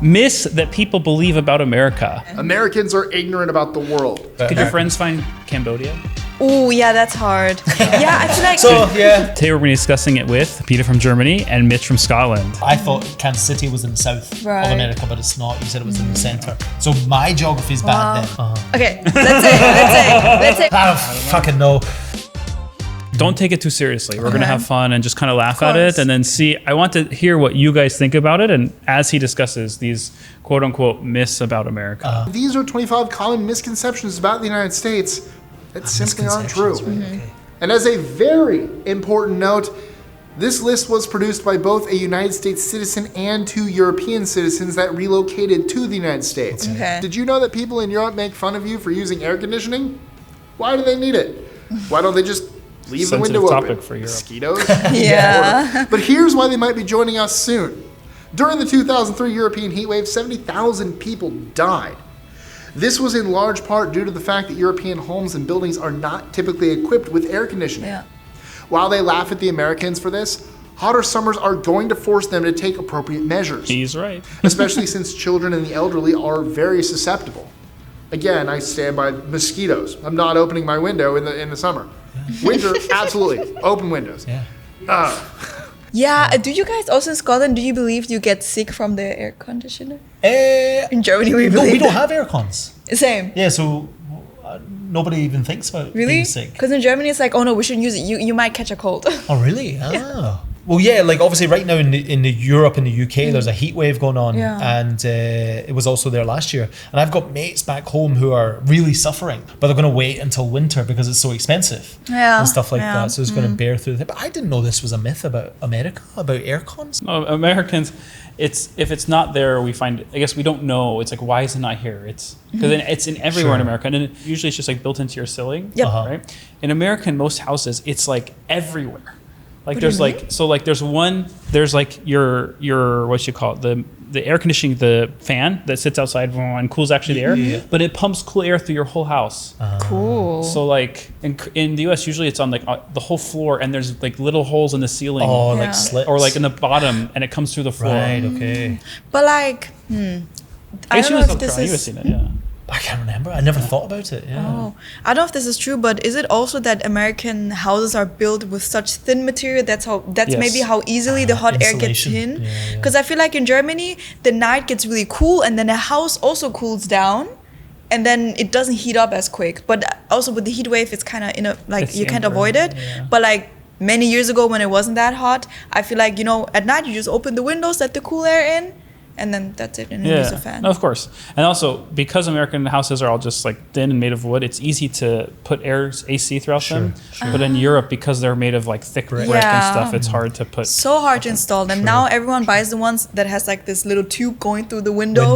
Myths that people believe about America. Americans are ignorant about the world. Could your friends find Cambodia? Oh, yeah, that's hard. Yeah, I feel like... Today we're going to be discussing it with Bita from Germany and Mitch from Scotland. I thought Kansas City was in the south of America, but it's not. You said it was in the center. So my geography's bad then. Okay, let's say. I don't fucking know. Don't take it too seriously. We're going to have fun and just kind of laugh at it and then see. I want to hear what you guys think about it. And as he discusses these quote unquote myths about America. These are 25 common misconceptions about the United States that simply aren't true. Right, And as a very important note, this list was produced by both a United States citizen and 2 European citizens that relocated to the United States. Okay. Did you know that people in Europe make fun of you for using air conditioning? Why do they need it? Why don't they just leave the window open? For Europe. Mosquitoes? Yeah. But here's why they might be joining us soon. During the 2003 European heatwave, 70,000 people died. This was in large part due to the fact that European homes and buildings are not typically equipped with air conditioning. Yeah. While they laugh at the Americans for this, hotter summers are going to force them to take appropriate measures. He's right. Especially since children and the elderly are very susceptible. Again, I stand by mosquitoes. I'm not opening my window in the summer. Winter, absolutely. Open windows. Yeah, do you guys also in Scotland, do you believe you get sick from the air conditioner? In Germany, we No, believe we don't have air cons. Same. Yeah, so nobody even thinks about being sick. Because in Germany, it's like, oh no, we shouldn't use it. You might catch a cold. Oh, really? Ah. Well, yeah, like obviously right now in the Europe and the UK, there's a heat wave going on, and it was also there last year. And I've got mates back home who are really suffering, but they're going to wait until winter because it's so expensive and stuff like that. So it's going to bear through. But I didn't know this was a myth about America, about air cons. No, Americans, if it's not there, we find. I guess we don't know. It's like, why is it not here? It's because it's in everywhere in America, and usually it's just like built into your ceiling. Yep. Right. In America, in most houses, it's like everywhere. Like What there's do you like so like there's like your what you call it, the air conditioning, the fan that sits outside and cools actually the air, but it pumps cool air through your whole house. Cool. So like in the US usually it's on like the whole floor and there's like little holes in the ceiling. Oh, like slits. Or like in the bottom and it comes through the floor. Right, okay. But like, I don't know if this is... seen it, yeah. I can't remember. I never thought about it. Yeah. Oh, I don't know if this is true, but is it also that American houses are built with such thin material? That's maybe how easily the hot air gets Insulation. in. Because I feel like in Germany, the night gets really cool, and then the house also cools down, and then it doesn't heat up as quick. But also with the heat wave, it's kind of you can't avoid it. Yeah. But like many years ago, when it wasn't that hot, I feel like at night you just open the windows, let the cool air in. And then that's it, and you use a fan. No, of course. And also, because American houses are all just like thin and made of wood, it's easy to put AC throughout them. Sure. But in Europe, because they're made of like thick brick and stuff, it's hard to put. So hard to install them. Now everyone buys the ones that has like this little tube going through the window.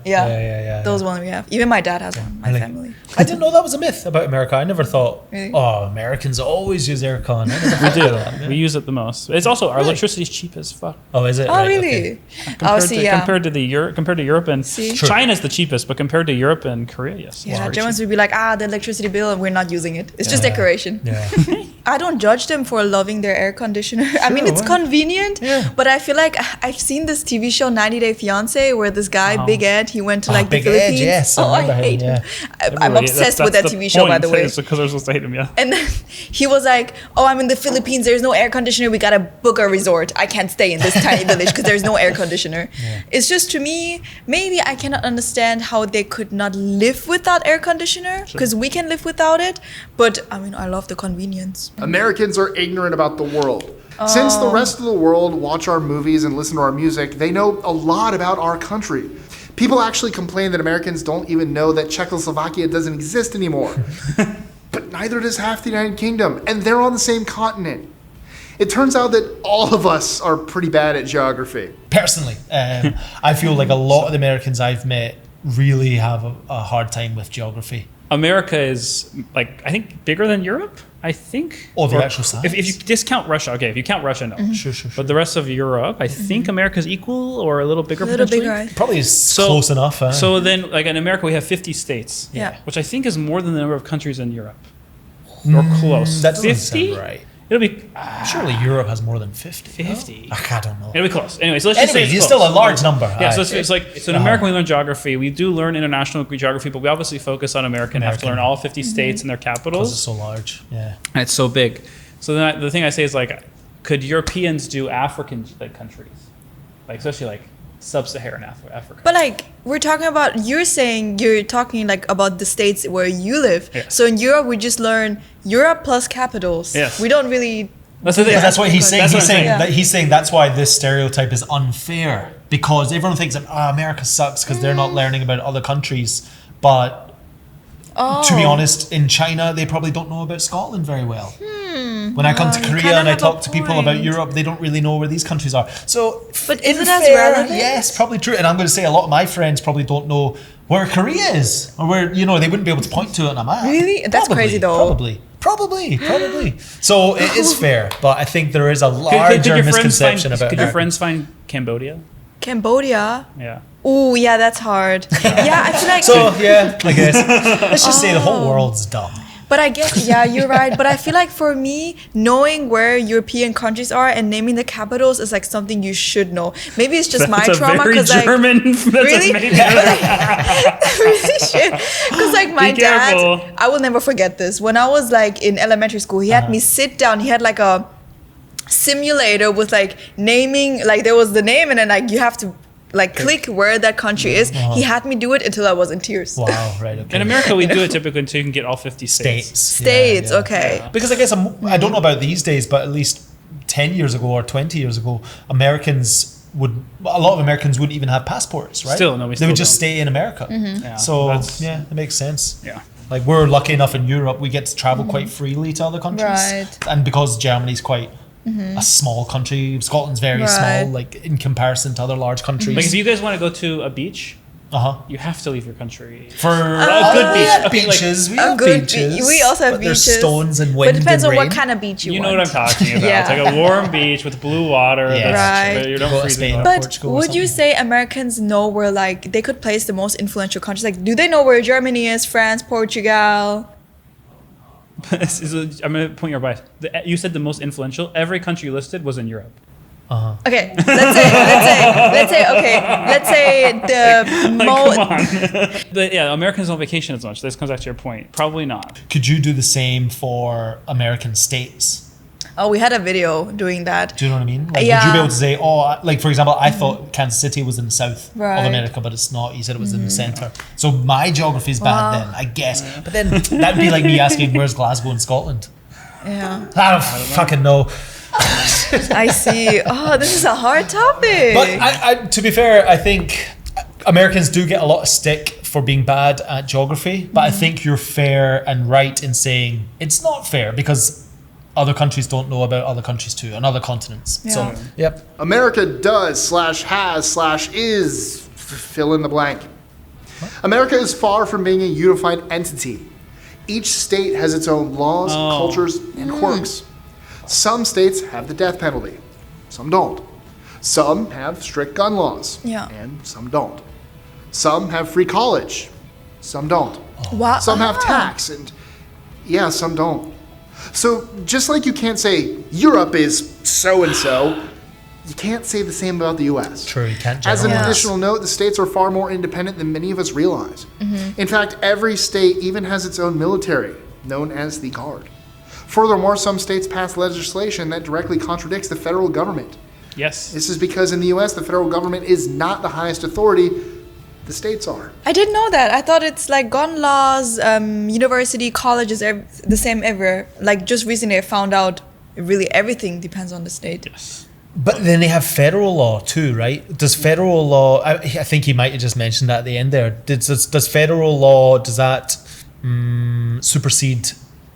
Yeah. Those ones we have. Even my dad has one, my family. I didn't know that was a myth about America. I never thought, really? Oh, Americans always use aircon. We do. We use it the most. It's also, our electricity's cheap as fuck. Oh, is it? Oh, really? Okay. Compared to Europe and China's the cheapest, but compared to Europe and Korea, yes. Yeah, Germans would be like, the electricity bill, and we're not using it. It's just decoration. Yeah. I don't judge them for loving their air conditioner. I mean, it's convenient, but I feel like I've seen this TV show 90 Day Fiancé where this guy, Big Ed, he went to like the Philippines. Ed, yes, I hate him. I'm obsessed with that TV show, by the way. It's because we're supposed to hate him, yeah. And then he was like, I'm in the Philippines, there's no air conditioner, we gotta book a resort. I can't stay in this tiny village because there's no air conditioner. It's just, to me, maybe I cannot understand how they could not live without air conditioner, because we can live without it. But I mean, I love the convenience. Americans are ignorant about the world. Since the rest of the world watch our movies and listen to our music, they know a lot about our country. People actually complain that Americans don't even know that Czechoslovakia doesn't exist anymore. But neither does half the United Kingdom, and they're on the same continent. It turns out that all of us are pretty bad at geography. Personally, I feel like a lot of the Americans I've met really have a hard time with geography. America is like, I think, bigger than Europe. I think. Oh, the actual size? If you discount Russia, okay. If you count Russia, no. Sure. But the rest of Europe, I think America's equal or a little bigger. Probably is close enough. So then, like in America, we have 50 states. Yeah. Which I think is more than the number of countries in Europe. Or close. That doesn't sound right. It'll be Surely Europe has more than 50. 50. No? I don't know. It'll be close. Anyway, so let's just say It's still a large number. Yeah, so it's like in America we learn geography. We do learn international geography, but we obviously focus on American. Have to learn all 50 states and their capitals. Because it's so large. Yeah. And it's so big. So then the thing I say is like, could Europeans do African like countries, like especially like sub-Saharan Africa? But like we're talking about, you're talking like about the states where you live. Yes. So in Europe we just learn Europe plus capitals. Yes. We don't really. That's the thing. That's what he's saying. That's He's what I'm saying saying. that he's saying that's why this stereotype is unfair, because everyone thinks that America sucks because they're not learning about other countries. But to be honest, in China they probably don't know about Scotland very well. When I come to you Korea kinda and I have a talk to people about point. Europe, they don't really know where these countries are. So, But in is it as fair, relevant? yes, probably true. And I'm going to say a lot of my friends probably don't know where Korea is, or where they wouldn't be able to point to it on a map. Really? That's crazy, though. Probably. So it is fair, but I think there is a Could larger your friends misconception find, about. Could your America. friends find Cambodia? Cambodia. Yeah. Oh yeah, that's hard. Yeah, I feel like. So yeah, I guess let's just say the whole world's dumb. But I guess, yeah, you're right. But I feel like for me, knowing where European countries are and naming the capitals is like something you should know. Maybe it's just my trauma because like German. really, Amazing. really shit. Because like my dad, careful. I will never forget this. When I was like in elementary school, he had me sit down. He had like a simulator with like naming, like there was the name, and then like you have to like click where that country is. He had me do it until I was in tears. Wow, right. Okay. In America, we do it typically until you can get all 50 states. States, Yeah. okay. Because I guess I don't know about these days, but at least 10 years ago or 20 years ago, a lot of Americans wouldn't even have passports, right? Still, no, we They still would just don't. stay in America. Yeah, So that's- yeah, it makes sense. Yeah. Like we're lucky enough in Europe, we get to travel quite freely to other countries. Right. And because Germany's quite a small country, Scotland's very small, Right. like in comparison to other large countries. Like if you guys want to go to a beach, Uh-huh. you have to leave your country. For a good beach. yeah, Okay, like, beaches, we A have good beaches. we also have but there's beaches. stones and But wind it depends and on rain. what kind of beach you You want. know what I'm talking about. Yeah. It's like a warm beach with blue water. Yeah. That's- Right. You don't Go to freeze Spain. in But Portugal or would you something. say Americans know where like they could place the most influential countries? Like, do they know where Germany is, France, Portugal? I'm going to point your bias. You said the most influential. Every country listed was in Europe. Okay, let's say the most. Come on. But yeah, Americans don't vacation as much. This comes back to your point. Probably not. Could you do the same for American states? Oh, we had a video doing that. Do you know what I mean? Like, would you Yeah. be able to say, like for example, I thought Kansas City was in the south Right. of America, but it's not. You said it was in the center. So my geography is bad then, I guess. But then that'd be like me asking, where's Glasgow in Scotland? Yeah, I don't fucking know. I see. Oh, this is a hard topic. But to be fair, I think Americans do get a lot of stick for being bad at geography. But I think you're fair and right in saying it's not fair because other countries don't know about other countries too and other continents. Yeah. So, yep. America does/has/is fill in the blank. America is far from being a unified entity. Each state has its own laws, cultures, and quirks. Some states have the death penalty. Some don't. Some have strict gun laws. Yeah. And some don't. Some have free college. Some don't. wow. Some have tax, and some don't. So just like you can't say Europe is so-and-so, you can't say the same about the U.S. True, you can't As an generalize. additional note, the states are far more independent than many of us realize. In fact, every state even has its own military, known as the Guard. Furthermore, some states pass legislation that directly contradicts the federal government. Yes. This is because in the U.S., the federal government is not the highest authority. The states are. I didn't know that. I thought it's like gun laws, university, colleges, the same everywhere. Like just recently I found out really everything depends on the state. Yes. But then they have federal law too, right? Does federal law, I think he might have just mentioned that at the end there. Does federal law, does that supersede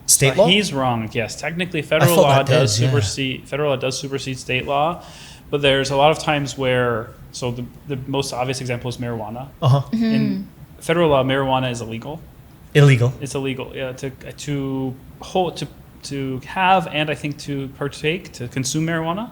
state law? He's wrong. Yes, technically, federal thought law that did, does yeah. supersede. Federal law does supersede state law, but there's a lot of times where. So the most obvious example is marijuana. Uh-huh. In federal law, marijuana is illegal. Illegal. It's illegal. Yeah, to have and I think to partake to consume marijuana,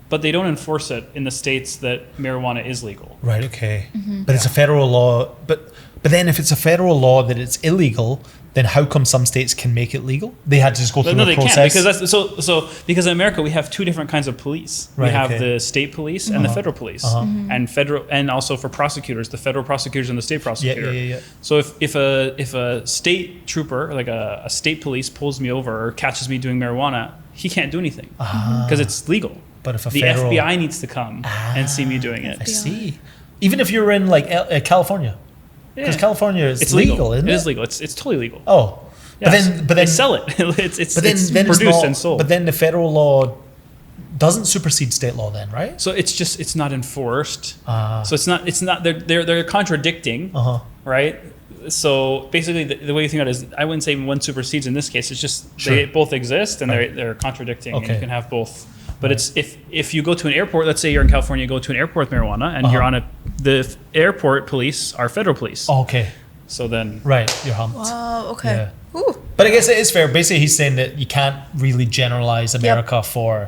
but they don't enforce it in the states that marijuana is legal. Right, okay. But it's a federal law. But then if it's a federal law that it's illegal, then how come some states can make it legal? They had to just go through No, a they process. can't because because in America we have two different kinds of police. Right, we have okay. the state police and the federal police, and also for prosecutors, the federal prosecutors and the state prosecutor. Yeah. So if a state trooper, like a state police, pulls me over or catches me doing marijuana, he can't do anything because it's legal. But if the FBI needs to come and see me doing it. I see. Even if you're in like California, because California is legal, isn't it? It is legal. It's totally legal. Oh, Yes. but then they sell it. it's produced and sold. But then the federal law doesn't supersede state law, then, right? So it's not enforced. So it's not. They're contradicting, right? So basically, the way you think about it is, I wouldn't say one supersedes in this case. It's just they both exist and they're contradicting, and you can have both. But it's if you go to an airport, let's say you're in California, you go to an airport with marijuana, and you're on the airport police are federal police. Oh, okay. So then, right, you're humped. Wow. Okay. Yeah. Ooh. But I guess it is fair. Basically, he's saying that you can't really generalize America for,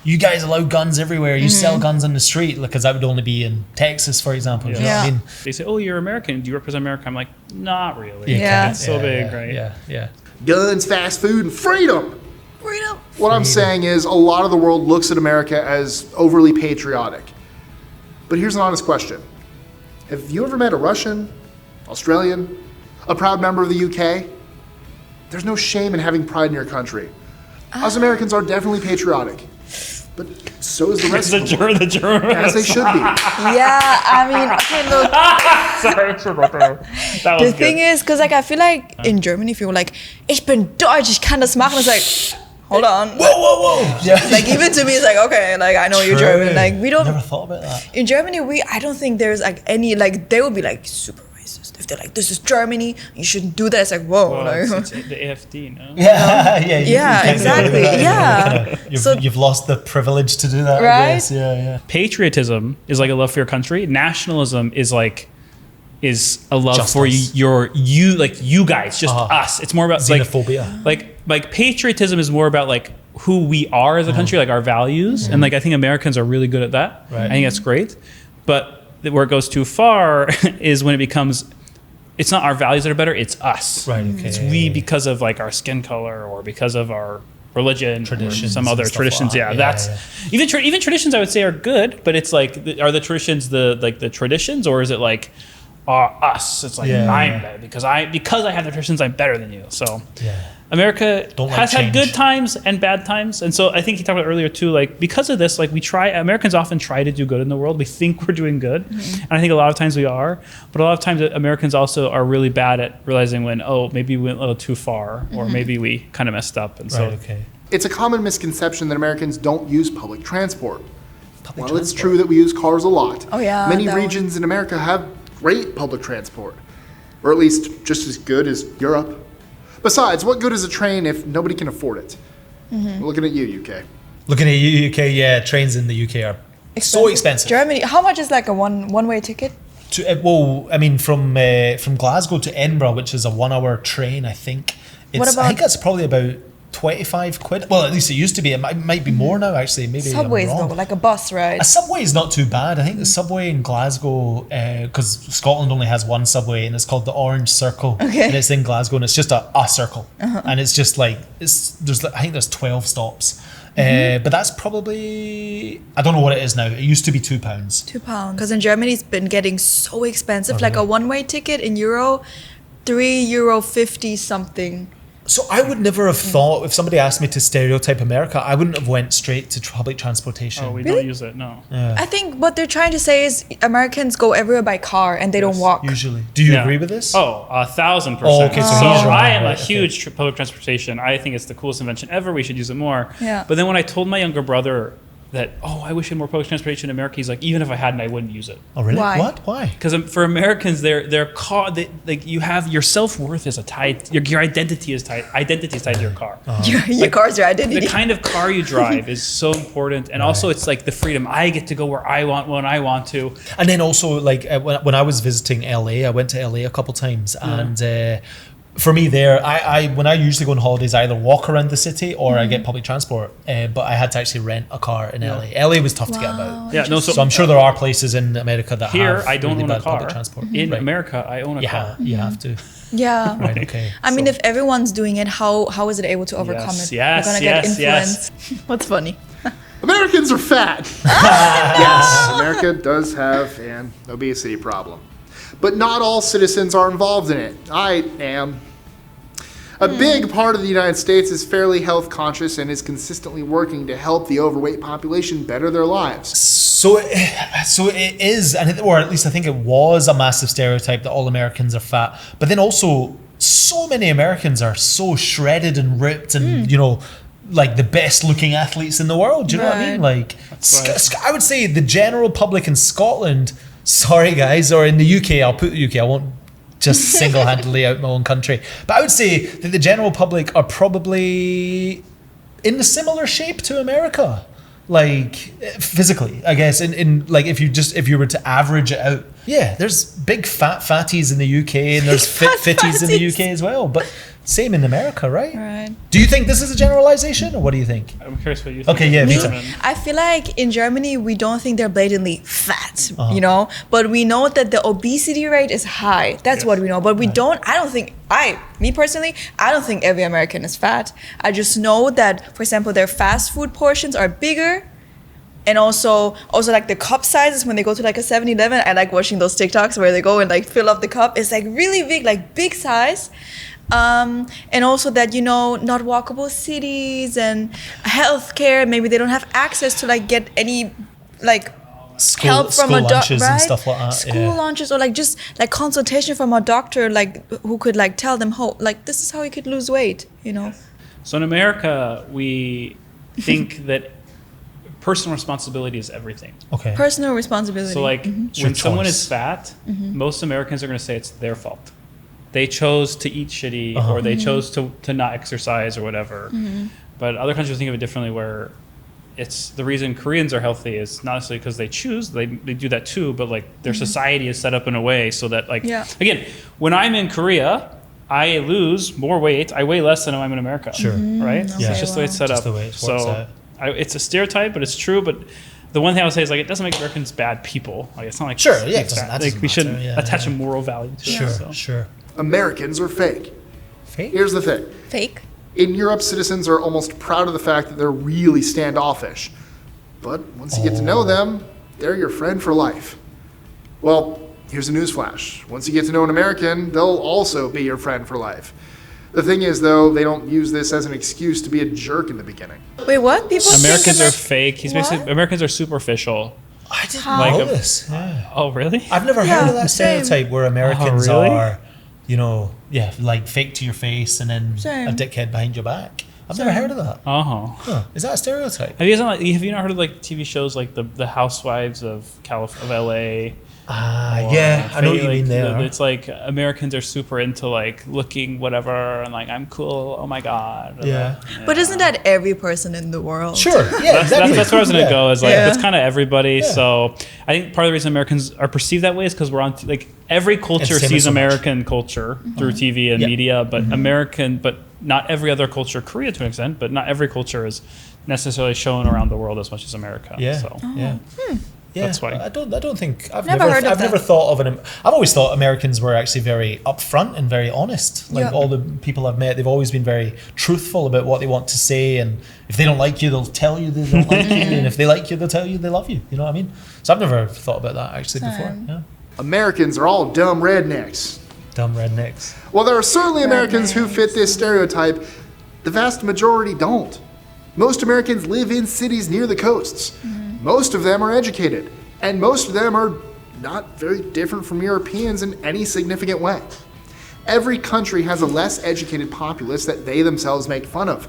you guys allow guns everywhere. You sell guns on the street, because that would only be in Texas, for example. You know what I mean? They say, "Oh, you're American. Do you represent America?" I'm like, "Not really. Yeah. It's so big, right?" Yeah. Guns, fast food, and freedom. Freedom. What I'm saying is a lot of the world looks at America as overly patriotic. But here's an honest question. Have you ever met a Russian, Australian, a proud member of the UK? There's no shame in having pride in your country. Us Americans are definitely patriotic. But so is the rest of the world. The German. As they should be. Yeah, I mean, okay, look. That was The thing is, because like I feel like in Germany, if you're like, ich bin Deutsch, ich kann das machen, it's like, hold on. Whoa. Yeah. Like even to me, it's like, okay, like I know you're German. Like we don't. Never thought about that. In Germany, I don't think there's like any, like they would be like super racist if they're like, this is Germany, you shouldn't do that. It's like, whoa. Well, like, it's the AFD, no? Yeah. You can't exactly. do that. Yeah. You've lost the privilege to do that, Right? I guess. Yeah. Patriotism is like a love for your country. Nationalism is a love Just for us. you guys, just us. It's more about Xenophobia. like patriotism is more about like who we are as a country, like our values, and like I think Americans are really good at that. Right. I think that's great, but where it goes too far is when it becomes, it's not our values that are better, it's us. Right, okay. It's we because of like our skin color or because of our religion, Traditions or some other and stuff traditions. like that. Even traditions I would say are good, but it's like, are the traditions the traditions, or is it like us? It's like I'm better because I have the traditions, I'm better than you. So America has had good times and bad times, and so I think he talked about earlier too. Like because of this, like Americans often try to do good in the world. We think we're doing good, and I think a lot of times we are. But a lot of times Americans also are really bad at realizing when maybe we went a little too far, or maybe we kind of messed up. And so It's a common misconception that Americans don't use public transport. While it's true that we use cars a lot, many regions in America have great public transport, or at least just as good as Europe. Besides, what good is a train if nobody can afford it? We're looking at you, UK. Looking at you, UK, yeah, trains in the UK are so expensive. Germany, how much is like a one-way ticket? From Glasgow to Edinburgh, which is a 1 hour train, I think. I think that's probably about 25 quid. Well, at least it used to be. It might be more now, actually. Maybe Subways I'm wrong. though, like a bus, right? A subway is not too bad. I think the subway in Glasgow, because Scotland only has one subway, and it's called the Orange Circle, and it's in Glasgow, and it's just a circle, and it's just like I think there's 12 stops, but that's probably, I don't know what it is now. It used to be £2. £2, because in Germany it's been getting so expensive. Like a one-way ticket in Euro, €3.50 something. So I would never have thought, if somebody asked me to stereotype America, I wouldn't have went straight to public transportation. Oh, we don't use it, no. I think what they're trying to say is Americans go everywhere by car and they don't walk. Usually. Do you agree with this? Oh, 1,000%. Oh, okay, so he's wrong. I am a Right, huge public transportation. I think it's the coolest invention ever. We should use it more. Yeah. But then when I told my younger brother that, I wish we had more public transportation in America, he's like, even if I hadn't, I wouldn't use it. Oh, really? Why? What? Why? Because for Americans, their car, you have your self-worth is your identity is tied to your car. Your car's your identity. The kind of car you drive is so important, and also it's like the freedom. I get to go where I want when I want to. And then also, like when I was visiting LA, I went to LA a couple times, and for me there, I when I usually go on holidays, I either walk around the city or I get public transport. But I had to actually rent a car in LA. LA was tough to get about. Yeah, no. So I'm sure there are places in America that here have I don't really own a bad car. public transport. In America, I own a car. You have to. Yeah. Right. Okay. I mean, if everyone's doing it, how is it able to overcome it? Yes, We're gonna get influenced. What's funny? Americans are fat. Yes, America does have an obesity problem. But not all citizens are involved in it. I am. A big part of the United States is fairly health conscious and is consistently working to help the overweight population better their lives. So it is, or at least I think it was a massive stereotype that all Americans are fat. But then also, so many Americans are so shredded and ripped and, like the best looking athletes in the world. Do you know what I mean? Like, I would say the general public in Scotland, sorry guys, or in the UK, I'll put the UK, I won't just single-handedly out my own country. But I would say that the general public are probably in a similar shape to America. Like physically, I guess, in like if you were to average it out, there's big fat fatties in the UK and there's fit fitties in the UK as well, but same in America, right? Right. Do you think this is a generalization, or what do you think? I'm curious what you think. Okay, yeah, me too. I feel like in Germany we don't think they're blatantly fat, but we know that the obesity rate is high. That's what we know. But we don't. I don't think me personally, I don't think every American is fat. I just know that, for example, their fast food portions are bigger. And also like the cup sizes when they go to like a 7-Eleven, I like watching those TikToks where they go and like fill up the cup. It's like really big, like big size. And also that, not walkable cities and healthcare. Maybe they don't have access to like get any like help from a doctor, right? And stuff like that. School lunches or like just like consultation from a doctor, like who could like tell them how like this is how you could lose weight, So in America, we think that personal responsibility is everything. Okay. Personal responsibility. So like when someone is fat, most Americans are going to say it's their fault. They chose to eat shitty or they chose to not exercise or whatever. But other countries think of it differently, where it's the reason Koreans are healthy is not necessarily because they choose, they do that too, but like their society is set up in a way so that like, again, when I'm in Korea, I lose more weight. I weigh less than when I'm in America. Sure. Right? Okay, It's just the way it's set just up. the way it works out. It's a stereotype, but it's true. But the one thing I would say is like it doesn't make Americans bad people. Like it's not like we shouldn't attach a moral value to it. Sure. Americans are fake. Fake? Here's the thing. Fake? In Europe, citizens are almost proud of the fact that they're really standoffish. But once you get to know them, they're your friend for life. Well, here's a newsflash. Once you get to know an American, they'll also be your friend for life. The thing is, though, they don't use this as an excuse to be a jerk in the beginning. Wait, what? People Americans are fake. He's basically Americans are superficial. I didn't know this. Oh, really? I've never heard of that stereotype where Americans are, like fake to your face and then a dickhead behind your back. I've never heard of that. Is that a stereotype? Have you not heard of like TV shows like the Housewives of LA? I know what you mean there. It's like Americans are super into like looking whatever and like I'm cool. Oh my god. But isn't that every person in the world? Sure. Yeah. That's where I was gonna go. Is like that's kind of everybody. Yeah. So I think part of the reason Americans are perceived that way is because we're on like every culture sees American culture through TV and media, but but not every other culture. Korea to an extent, but not every culture is necessarily shown around the world as much as America. Yeah. So. Yeah. Yeah, that's why I don't think I've never thought of an. I've always thought Americans were actually very upfront and very honest. Like all the people I've met, they've always been very truthful about what they want to say, and if they don't like you, they'll tell you they don't like you, and if they like you, they'll tell you they love you. You know what I mean? So I've never thought about that actually before. Yeah. Americans are all dumb rednecks. Dumb rednecks. While there are certainly Americans who fit this stereotype, the vast majority don't. Most Americans live in cities near the coasts. Most of them are educated, and most of them are not very different from Europeans in any significant way. Every country has a less educated populace that they themselves make fun of.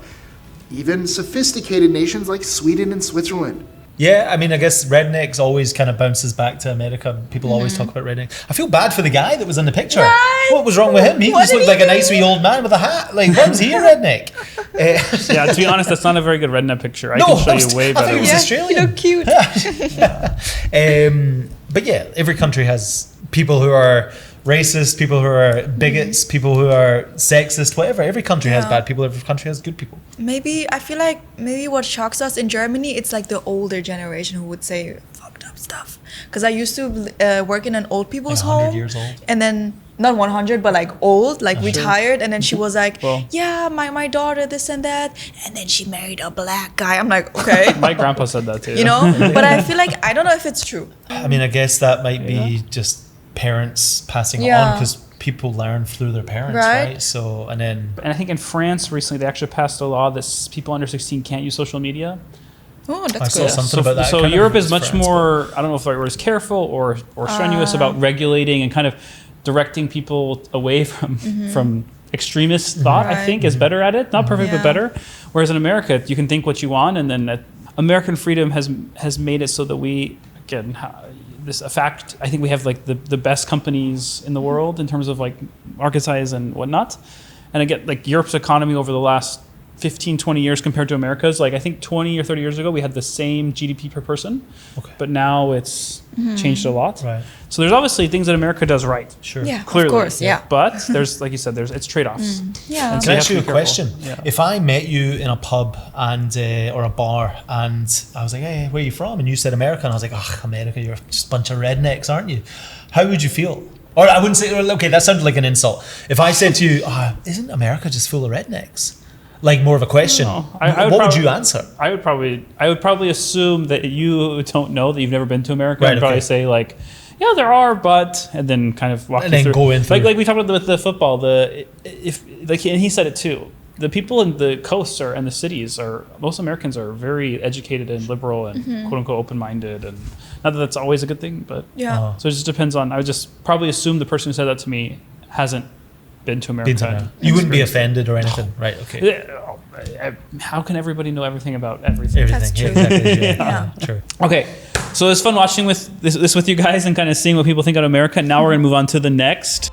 Even sophisticated nations like Sweden and Switzerland. Yeah, I mean, I guess rednecks always kind of bounces back to America. People always talk about rednecks. I feel bad for the guy that was in the picture. Right? What was wrong with him? He just looked like a nice wee old man with a hat. Like, why was he a redneck? Yeah, to be honest, that's not a very good redneck picture. I can show you way better. I think it was Australian. You look cute. But yeah, every country has people who are racist, people who are bigots, people who are sexist, whatever. Every country has bad people. Every country has good people. Maybe I feel like what shocks us in Germany, it's like the older generation who would say fucked up stuff. Because I used to work in an old people's Like 100 home, years old. and then not 100, but like old, like retired, and then she was like, yeah, my daughter this and that, and then she married a black guy. I'm like, okay. My grandpa said that too. You know, but I feel like I don't know if it's true. I mean, I guess that might be just parents passing it on, because people learn through their parents, right? So, and I think in France recently they actually passed a law that people under 16 can't use social media. Oh, that's I saw good. something about that. So Europe is much more, I don't know if the right word is careful or strenuous about regulating and kind of directing people away from extremist thought. I think is better at it. Not perfect, but better. Whereas in America, you can think what you want, and then American freedom has made it so that we, again, I think we have like the best companies in the world in terms of like market size and whatnot. And again, like Europe's economy over the last 15, 20 years compared to America's, like I think 20 or 30 years ago, we had the same GDP per person, but now it's changed a lot. Right. So there's obviously things that America does right. Sure. Yeah, Clearly. of course, But there's, like you said, it's trade-offs. Yeah. And so Can I you ask have you to a be question? careful. If I met you in a pub and or a bar, and I was like, "Hey, where are you from?" and you said America, and I was like, "Oh, America, you're just a bunch of rednecks, aren't you?" How would you feel? Or I wouldn't say, okay, that sounded like an insult. If I said to you, "Isn't America just full of rednecks?" Like more of a question. No, what would you answer? I would probably assume that you don't know, that you've never been to America. Right, I'd probably say like, yeah, there are, but, and then kind of walk And you then through. go in through. Like we talked about with the football, and he said it too. The people in the coasts and the cities most Americans are very educated and liberal and quote unquote open-minded, and not that that's always a good thing, but so it just depends on. I would just probably assume the person who said that to me hasn't been to America. You wouldn't be offended or anything, right? Okay. How can everybody know everything about everything? That's true. Exactly. True. Okay, so it's fun watching this with you guys and kind of seeing what people think of America. Now we're gonna move on to the next.